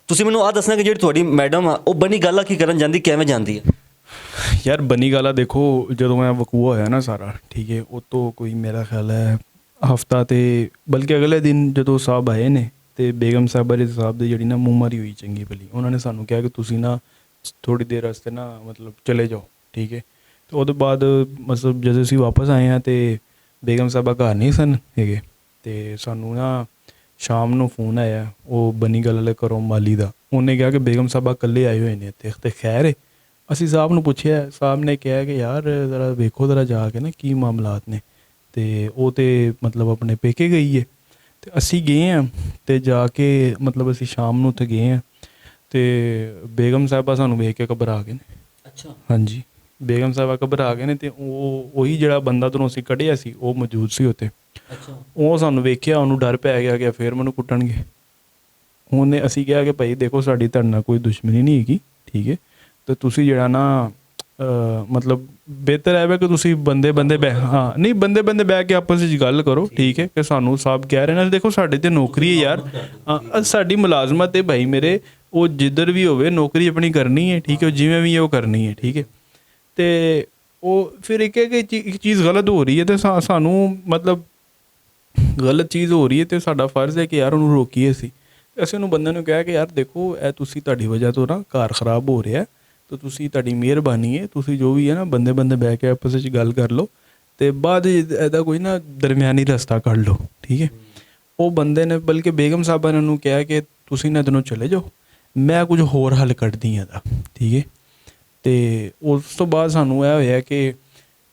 ਤੁਸੀਂ ਮੈਨੂੰ ਆਹ ਦੱਸਣਾ ਕਿ ਜਿਹੜੀ ਤੁਹਾਡੀ ਮੈਡਮ ਆ ਉਹ ਬਣੀ ਗੱਲ ਕੀ ਕਰਨ ਜਾਂਦੀ, ਕਿਵੇਂ ਜਾਂਦੀ ਹੈ? ਯਾਰ ਬਣੀ ਗੱਲ ਆ, ਦੇਖੋ ਜਦੋਂ ਇਹ ਵਕੂਆ ਹੋਇਆ ਨਾ ਸਾਰਾ, ਠੀਕ ਹੈ, ਉਹ ਤੋਂ ਕੋਈ ਮੇਰਾ ਖਿਆਲ ਹੈ ਹਫਤਾ ਤੇ ਬਲਕਿ ਅਗਲੇ ਦਿਨ ਜਦੋਂ ਸਾਹਿਬ ਆਏ ਨੇ ਤੇ ਬੇਗਮ ਸਾਹਿਬਾ ਦੇ ਸਾਹਿਬ ਦੀ ਜਿਹੜੀ ਨਾ ਮੂੰਹ ਮਾਰੀ ਹੋਈ ਚੰਗੀ ਭਲੀ, ਉਹਨਾਂ ਨੇ ਸਾਨੂੰ ਕਿਹਾ ਕਿ ਤੁਸੀਂ ਨਾ ਥੋੜ੍ਹੀ ਦੇਰ ਵਾਸਤੇ ਨਾ ਮਤਲਬ ਚਲੇ ਜਾਓ, ਠੀਕ ਹੈ। ਅਤੇ ਉਹਦੇ ਬਾਅਦ ਮਤਲਬ ਜਦੋਂ ਅਸੀਂ ਵਾਪਸ ਆਏ ਹਾਂ ਅਤੇ ਬੇਗਮ ਸਾਹਿਬਾ ਘਰ ਨਹੀਂ ਸਨ ਹੈਗੇ, ਅਤੇ ਸਾਨੂੰ ਨਾ ਸ਼ਾਮ ਨੂੰ ਫੋਨ ਆਇਆ ਉਹ ਬਣੀ ਗੱਲ ਵਾਲੇ ਘਰੋਂ ਮਾਲੀ ਦਾ, ਉਹਨੇ ਕਿਹਾ ਕਿ ਬੇਗਮ ਸਾਹਿਬਾ ਇਕੱਲੇ ਆਏ ਹੋਏ ਨੇ ਇੱਥੇ, ਅਤੇ ਖੈਰ ਹੈ। ਅਸੀਂ ਸਾਹਿਬ ਨੂੰ ਪੁੱਛਿਆ, ਸਾਹਿਬ ਨੇ ਕਿਹਾ ਕਿ ਯਾਰ ਜ਼ਰਾ ਵੇਖੋ ਜ਼ਰਾ ਜਾ ਕੇ ਨਾ ਕੀ ਮਾਮਲਾਤ ਨੇ, ਅਤੇ ਉਹ ਤਾਂ ਮਤਲਬ ਆਪਣੇ ਪੇਕੇ ਗਈ ਹੈ। ਅਤੇ ਅਸੀਂ ਗਏ ਹਾਂ ਅਤੇ ਜਾ ਕੇ ਮਤਲਬ ਅਸੀਂ ਸ਼ਾਮ ਨੂੰ ਉੱਥੇ ਗਏ ਹਾਂ ਅਤੇ ਬੇਗਮ ਸਾਹਿਬਾ ਸਾਨੂੰ ਵੇਖ ਕੇ ਘਬਰਾ ਗਏ ਨੇ। ਅੱਛਾ। ਹਾਂਜੀ, ਬੇਗਮ ਸਾਹਿਬਾ ਘਬਰਾ ਗਏ ਨੇ ਅਤੇ ਉਹੀ ਜਿਹੜਾ ਬੰਦਾ ਤੁਹਾਨੂੰ ਅਸੀਂ ਕੱਢਿਆ ਸੀ ਉਹ ਮੌਜੂਦ ਸੀ ਉੱਥੇ। ਅੱਛਾ। ਉਹ ਸਾਨੂੰ ਵੇਖਿਆ, ਉਹਨੂੰ ਡਰ ਪੈ ਗਿਆ ਕਿ ਫਿਰ ਮੈਨੂੰ ਕੁੱਟਣਗੇ। ਉਹਨੇ ਅਸੀਂ ਕਿਹਾ ਕਿ ਭਾਈ ਦੇਖੋ ਸਾਡੀ ਤੁਹਾਡੇ ਨਾਲ ਕੋਈ ਦੁਸ਼ਮਣੀ ਨਹੀਂ ਹੈਗੀ, ਠੀਕ ਹੈ, ਅਤੇ ਤੁਸੀਂ ਜਿਹੜਾ ਨਾ ਮਤਲਬ ਬਿਹਤਰ ਹੈ ਕਿ ਤੁਸੀਂ ਬੰਦੇ ਨਹੀਂ ਬੰਦੇ ਬਹਿ ਕੇ ਆਪਸ ਵਿੱਚ ਗੱਲ ਕਰੋ, ਠੀਕ ਹੈ, ਕਿ ਸਾਨੂੰ ਸਾਹਿਬ ਕਹਿ ਰਹੇ ਨੇ, ਦੇਖੋ ਸਾਡੇ ਤੇ ਨੌਕਰੀ ਹੈ ਯਾਰ, ਸਾਡੀ ਮੁਲਾਜ਼ਮਤ ਹੈ ਭਾਈ ਮੇਰੇ, ਉਹ ਜਿੱਧਰ ਵੀ ਹੋਵੇ ਨੌਕਰੀ ਆਪਣੀ ਕਰਨੀ ਹੈ, ਠੀਕ ਹੈ, ਜਿਵੇਂ ਵੀ ਉਹ ਕਰਨੀ ਹੈ, ਠੀਕ ਹੈ। ਅਤੇ ਉਹ ਫਿਰ ਇੱਕ ਹੈ ਕਿ ਇੱਕ ਚੀਜ਼ ਗਲਤ ਹੋ ਰਹੀ ਹੈ ਅਤੇ ਸਾਨੂੰ ਮਤਲਬ ਗਲਤ ਚੀਜ਼ ਹੋ ਰਹੀ ਹੈ ਅਤੇ ਸਾਡਾ ਫਰਜ਼ ਹੈ ਕਿ ਯਾਰ ਉਹਨੂੰ ਰੋਕੀਏ ਅਸੀਂ ਉਹਨੂੰ ਬੰਦੇ ਨੂੰ ਕਿਹਾ ਕਿ ਯਾਰ ਦੇਖੋ ਇਹ ਤੁਸੀਂ ਤੁਹਾਡੀ ਵਜ੍ਹਾ ਤੋਂ ਨਾ ਘਰ ਖ਼ਰਾਬ ਹੋ ਰਿਹਾ, ਅਤੇ ਤੁਸੀਂ ਤੁਹਾਡੀ ਮਿਹਰਬਾਨੀ ਹੈ, ਤੁਸੀਂ ਜੋ ਵੀ ਹੈ ਨਾ ਬੰਦੇ ਬਹਿ ਕੇ ਆਪਸ ਵਿੱਚ ਗੱਲ ਕਰ ਲਓ ਅਤੇ ਬਾਅਦ ਇਹਦਾ ਕੋਈ ਨਾ ਦਰਮਿਆਨੀ ਰਸਤਾ ਕੱਢ ਲਓ, ਠੀਕ ਹੈ। ਉਹ ਬੰਦੇ ਨੇ ਬਲਕਿ ਬੇਗਮ ਸਾਹਿਬਾ ਨੇ ਉਹਨੂੰ ਕਿਹਾ ਕਿ ਤੁਸੀਂ ਨਾ ਦਿਨੋਂ ਚਲੇ ਜਾਓ, ਮੈਂ ਕੁਝ ਹੋਰ ਹੱਲ ਕੱਢਦੀ ਹਾਂ ਇਹਦਾ, ਠੀਕ ਹੈ। ਅਤੇ ਉਸ ਤੋਂ ਬਾਅਦ ਸਾਨੂੰ ਇਹ ਹੋਇਆ ਕਿ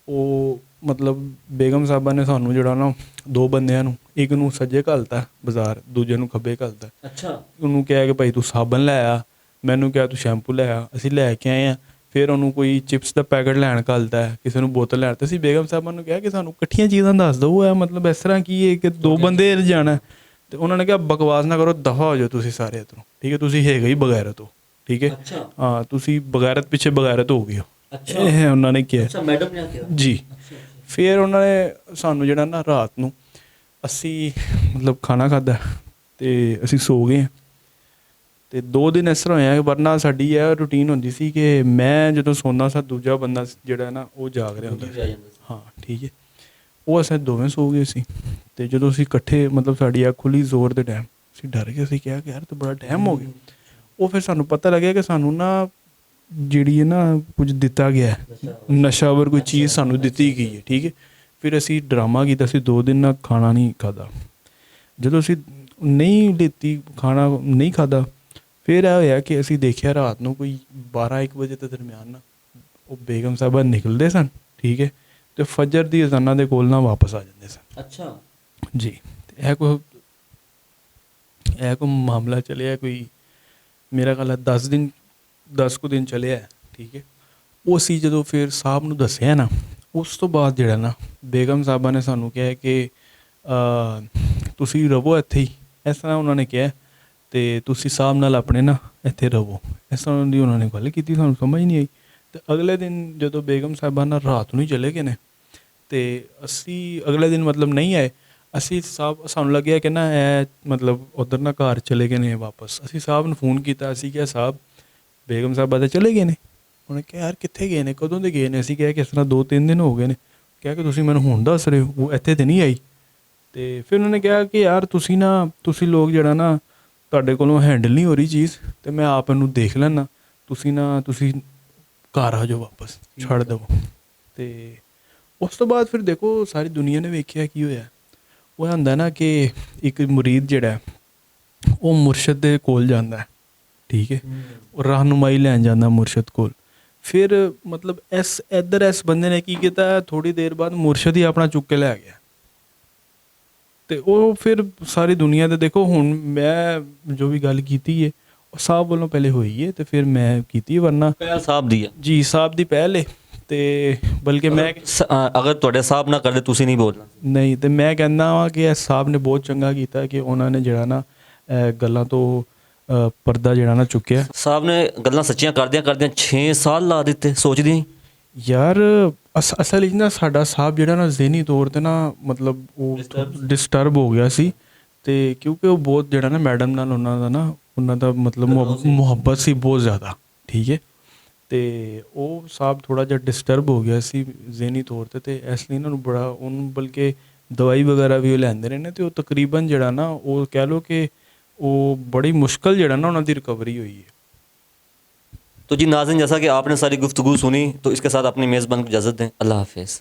ਉਹ ਮਤਲਬ ਬੇਗਮ ਸਾਹਿਬਾ ਨੇ ਸਾਨੂੰ ਜਿਹੜਾ ਨਾ ਦੋ ਬੰਦਿਆਂ ਨੂੰ, ਇੱਕ ਨੂੰ ਸੱਜੇ ਘੱਲਤਾ ਬਾਜ਼ਾਰ, ਦੂਜੇ ਨੂੰ ਖੱਬੇ ਘੱਲਤਾ। ਅੱਛਾ। ਉਹਨੂੰ ਕਿਹਾ ਕਿ ਭਾਈ ਤੂੰ ਸਾਬਣ ਲੈ ਆ, ਮੈਨੂੰ ਕਿਹਾ ਤੂੰ ਸ਼ੈਂਪੂ ਲੈ ਆ, ਅਸੀਂ ਲੈ ਕੇ ਆਏ ਹਾਂ। ਫਿਰ ਉਹਨੂੰ ਕੋਈ ਚਿਪਸ ਦਾ ਪੈਕਟ ਲੈਣ ਘੱਲਦਾ, ਕਿਸੇ ਨੂੰ ਬੋਤਲ ਲੈਣ, ਅਤੇ ਅਸੀਂ ਬੇਗਮ ਸਾਹਿਬਾ ਨੂੰ ਕਿਹਾ ਕਿ ਸਾਨੂੰ ਇਕੱਠੀਆਂ ਚੀਜ਼ਾਂ ਦੱਸ ਦਿਓ, ਇਹ ਮਤਲਬ ਇਸ ਤਰ੍ਹਾਂ ਕੀ ਹੈ ਕਿ ਦੋ ਬੰਦੇ ਜਾਣਾ। ਅਤੇ ਉਹਨਾਂ ਨੇ ਕਿਹਾ ਬਕਵਾਸ ਨਾ ਕਰੋ, ਦਫਾ ਹੋ ਜਾਓ ਤੁਸੀਂ ਸਾਰੇ ਇੱਧਰੋਂ, ਠੀਕ ਹੈ, ਤੁਸੀਂ ਹੈਗੇ ਹੀ ਬਗੈਰਤ ਹੋ, ਠੀਕ ਹੈ, ਹਾਂ ਤੁਸੀਂ ਬਗੈਰਤ ਪਿੱਛੇ ਬਗੈਰਤ ਹੋ ਗਏ ਹੋ, ਇਹ ਉਹਨਾਂ ਨੇ ਕਿਹਾ। ਮੈਡਮ ਨੇ ਕਿਹਾ ਜੀ। ਫਿਰ ਉਹਨਾਂ ਨੇ ਸਾਨੂੰ ਜਿਹੜਾ ਨਾ ਰਾਤ ਨੂੰ ਅਸੀਂ ਮਤਲਬ ਖਾਣਾ ਖਾਧਾ ਅਤੇ ਅਸੀਂ ਸੋ ਗਏ ਹਾਂ। ਅਤੇ 2 ਦਿਨ ਇਸ ਤਰ੍ਹਾਂ ਹੋਇਆ, ਵਰਨਾ ਸਾਡੀ ਇਹ ਰੂਟੀਨ ਹੁੰਦੀ ਸੀ ਕਿ ਮੈਂ ਜਦੋਂ ਸੌਂਦਾ ਸਾਂ ਦੂਜਾ ਬੰਦਾ ਜਿਹੜਾ ਨਾ ਉਹ ਜਾਗ ਰਿਹਾ ਹੁੰਦਾ ਸੀ, ਹਾਂ, ਠੀਕ ਹੈ। ਉਹ ਅਸੀਂ ਦੋਵੇਂ ਸੋ ਗਏ ਸੀ ਅਤੇ ਜਦੋਂ ਅਸੀਂ ਇਕੱਠੇ ਮਤਲਬ ਸਾਡੀ ਅੱਖ ਖੁੱਲ੍ਹੀ ਜ਼ੋਰ ਦੇ ਟਾਈਮ, ਅਸੀਂ ਡਰ ਗਏ, ਅਸੀਂ ਕਿਹਾ ਕਿ ਯਾਰ ਤਾਂ ਬੜਾ ਟਾਈਮ ਹੋ ਗਿਆ। ਉਹ ਫਿਰ ਸਾਨੂੰ ਪਤਾ ਲੱਗਿਆ ਕਿ ਸਾਨੂੰ ਨਾ ਜਿਹੜੀ ਹੈ ਨਾ ਕੁਝ ਦਿੱਤਾ ਗਿਆ, ਨਸ਼ਾਵਰ ਕੋਈ ਚੀਜ਼ ਸਾਨੂੰ ਦਿੱਤੀ ਗਈ ਹੈ, ਠੀਕ ਹੈ। ਫਿਰ ਅਸੀਂ ਡਰਾਮਾ ਕੀਤਾ, ਅਸੀਂ 2 ਦਿਨ ਨਾਲ ਖਾਣਾ ਨਹੀਂ ਖਾਧਾ। ਜਦੋਂ ਅਸੀਂ ਨਹੀਂ ਲਿੱਤੀ, ਖਾਣਾ ਨਹੀਂ ਖਾਧਾ, ਫਿਰ ਇਹ ਹੋਇਆ ਕਿ ਅਸੀਂ ਦੇਖਿਆ ਰਾਤ ਨੂੰ ਕੋਈ 12-1 ਵਜੇ ਦੇ ਦਰਮਿਆਨ ਨਾ ਉਹ ਬੇਗਮ ਸਾਹਿਬਾ ਨਿਕਲਦੇ ਸਨ, ਠੀਕ ਹੈ, ਅਤੇ ਫਜਰ ਦੀ ਅਜ਼ਾਨਾਂ ਦੇ ਕੋਲ ਨਾ ਵਾਪਸ ਆ ਜਾਂਦੇ ਸਨ। ਅੱਛਾ ਜੀ। ਇਹ ਕੋਈ ਮਾਮਲਾ ਚੱਲਿਆ, ਕੋਈ ਮੇਰਾ ਖਿਆਲ ਹੈ 10 ਕੁ ਦਿਨ ਚੱਲਿਆ, ਠੀਕ ਹੈ। ਉਹ ਅਸੀਂ ਜਦੋਂ ਫਿਰ ਸਾਹਿਬ ਨੂੰ ਦੱਸਿਆ ਨਾ, ਉਸ ਤੋਂ ਬਾਅਦ ਜਿਹੜਾ ਨਾ ਬੇਗਮ ਸਾਹਿਬਾ ਨੇ ਸਾਨੂੰ ਕਿਹਾ ਕਿ ਤੁਸੀਂ ਰਵੋ ਇੱਥੇ ਹੀ, ਇਸ ਤਰ੍ਹਾਂ ਉਹਨਾਂ ਨੇ ਕਿਹਾ, ਅਤੇ ਤੁਸੀਂ ਸਾਹਿਬ ਨਾਲ ਆਪਣੇ ਨਾ ਇੱਥੇ ਰਵੋ, ਇਸ ਤਰ੍ਹਾਂ ਦੀ ਉਹਨਾਂ ਨੇ ਗੱਲ ਕੀਤੀ, ਸਾਨੂੰ ਸਮਝ ਨਹੀਂ ਆਈ। ਅਤੇ ਅਗਲੇ ਦਿਨ ਜਦੋਂ ਬੇਗਮ ਸਾਹਿਬਾ ਨਾਲ ਰਾਤ ਨੂੰ ਹੀ ਚਲੇ ਗਏ ਨੇ, ਅਤੇ ਅਸੀਂ ਅਗਲੇ ਦਿਨ ਮਤਲਬ ਨਹੀਂ ਆਏ, ਅਸੀਂ ਸਾਨੂੰ ਲੱਗਿਆ ਕਿ ਨਾ ਇਹ ਮਤਲਬ ਉੱਧਰ ਨਾ ਘਰ ਚਲੇ ਗਏ ਨੇ ਵਾਪਸ। ਅਸੀਂ ਸਾਹਿਬ ਨੂੰ ਫੋਨ ਕੀਤਾ, ਅਸੀਂ ਕਿਹਾ ਸਾਹਿਬ ਬੇਗਮ ਸਾਹਿਬਾ ਤਾਂ ਚਲੇ ਗਏ ਨੇ। ਉਹਨੇ ਕਿਹਾ ਯਾਰ ਕਿੱਥੇ ਗਏ ਨੇ, ਕਦੋਂ ਦੇ ਗਏ ਨੇ? ਅਸੀਂ ਕਿਹਾ ਕਿ ਇਸ ਤਰ੍ਹਾਂ 2-3 ਦਿਨ ਹੋ ਗਏ ਨੇ। ਕਿਹਾ ਕਿ ਤੁਸੀਂ ਮੈਨੂੰ ਹੁਣ ਦੱਸ ਰਹੇ ਹੋ, ਉਹ ਇੱਥੇ ਤਾਂ ਨਹੀਂ ਆਈ। ਅਤੇ ਫਿਰ ਉਹਨਾਂ ਨੇ ਕਿਹਾ ਕਿ ਯਾਰ ਤੁਸੀਂ ਲੋਕ ਜਿਹੜਾ ਨਾ ਤੁਹਾਡੇ ਕੋਲੋਂ ਹੈਂਡਲ ਨਹੀਂ ਹੋ ਰਹੀ ਚੀਜ਼, ਅਤੇ ਮੈਂ ਆਪ ਇਹਨੂੰ ਦੇਖ ਲੈਂਦਾ, ਤੁਸੀਂ ਘਰ ਆ ਜਾਓ ਵਾਪਸ, ਛੱਡ ਦੇਵੋ। ਅਤੇ ਉਸ ਤੋਂ ਬਾਅਦ ਫਿਰ ਦੇਖੋ ਸਾਰੀ ਦੁਨੀਆ ਨੇ ਵੇਖਿਆ ਕੀ ਹੋਇਆ। ਉਹ ਹੁੰਦਾ ਨਾ ਕਿ ਇੱਕ ਮੁਰੀਦ ਜਿਹੜਾ ਉਹ ਮੁਰਸ਼ਦ ਦੇ ਕੋਲ ਜਾਂਦਾ, ਠੀਕ ਹੈ, ਉਹ ਰਹਿਨੁਮਾਈ ਲੈਣ ਜਾਂਦਾ ਮੁਰਸ਼ਦ ਕੋਲ। ਫਿਰ ਮਤਲਬ ਇਸ ਬੰਦੇ ਨੇ ਕੀ ਕੀਤਾ, ਥੋੜ੍ਹੀ ਦੇਰ ਬਾਅਦ ਮੁਰਸ਼ਦ ਹੀ ਆਪਣਾ ਚੁੱਕ ਕੇ ਲੈ ਗਿਆ। ਅਤੇ ਉਹ ਫਿਰ ਸਾਰੀ ਦੁਨੀਆ ਦੇ ਦੇਖੋ, ਹੁਣ ਮੈਂ ਜੋ ਵੀ ਗੱਲ ਕੀਤੀ ਹੈ ਉਹ ਸਾਹਿਬ ਵੱਲੋਂ ਪਹਿਲੇ ਹੋਈ ਹੈ ਅਤੇ ਫਿਰ ਮੈਂ ਕੀਤੀ, ਵਰਨਾ ਪਹਿਲ ਸਾਹਿਬ ਦੀ ਹੈ। ਜੀ, ਸਾਹਿਬ ਦੀ ਪਹਿਲ ਹੈ। ਅਤੇ ਬਲਕਿ ਮੈਂ ਅਗਰ ਤੁਹਾਡੇ ਸਾਹਿਬ ਨਾ ਕਰਦੇ ਤੁਸੀਂ ਨਹੀਂ ਬੋਲਣਾ ਨਹੀਂ, ਅਤੇ ਮੈਂ ਕਹਿੰਦਾ ਵਾਂ ਕਿ ਇਹ ਸਾਹਿਬ ਨੇ ਬਹੁਤ ਚੰਗਾ ਕੀਤਾ ਕਿ ਉਹਨਾਂ ਨੇ ਜਿਹੜਾ ਨਾ ਗੱਲਾਂ ਤੋਂ ਪਰਦਾ ਜਿਹੜਾ ਨਾ ਚੁੱਕਿਆ। ਸਾਹਿਬ ਨੇ ਗੱਲਾਂ ਸੱਚੀਆਂ ਕਰਦਿਆਂ 6 ਸਾਲ ਲਾ ਦਿੱਤੇ ਸੋਚਦੀਆਂ ਹੀ। ਯਾਰ ਅਸਲ ਵਿੱਚ ਨਾ ਸਾਡਾ ਸਾਹਿਬ ਜਿਹੜਾ ਨਾ ਜ਼ਹਿਨੀ ਤੌਰ 'ਤੇ ਨਾ ਮਤਲਬ ਉਹ ਡਿਸਟਰਬ ਹੋ ਗਿਆ ਸੀ, ਅਤੇ ਕਿਉਂਕਿ ਉਹ ਬਹੁਤ ਜਿਹੜਾ ਨਾ ਮੈਡਮ ਨਾਲ ਉਹਨਾਂ ਦਾ ਨਾ ਉਹਨਾਂ ਦਾ ਮਤਲਬ ਮੁਹੱਬਤ ਸੀ ਬਹੁਤ ਜ਼ਿਆਦਾ, ਠੀਕ ਹੈ। ਅਤੇ ਉਹ ਸਾਹਿਬ ਥੋੜ੍ਹਾ ਜਿਹਾ ਡਿਸਟਰਬ ਹੋ ਗਿਆ ਸੀ ਜ਼ਿਹਨੀ ਤੌਰ 'ਤੇ, ਅਤੇ ਇਸ ਲਈ ਇਹਨਾਂ ਨੂੰ ਬੜਾ ਉਹਨੂੰ ਬਲਕਿ ਦਵਾਈ ਵਗੈਰਾ ਵੀ ਉਹ ਲੈਂਦੇ ਰਹੇ ਨੇ, ਅਤੇ ਉਹ ਤਕਰੀਬਨ ਜਿਹੜਾ ਨਾ ਉਹ ਕਹਿ ਲਓ ਕਿ ਉਹ बड़ी मुश्किल ਜਿਹੜਾ ਨਾ ਉਹਨਾਂ ਦੀ रिकवरी हुई है। तो जी नाज़रीन, जैसा कि आपने सारी गुफ्तगू सुनी, तो इसके साथ अपनी मेज़बान को इजाज़त दें। अल्लाह हाफ़िज़।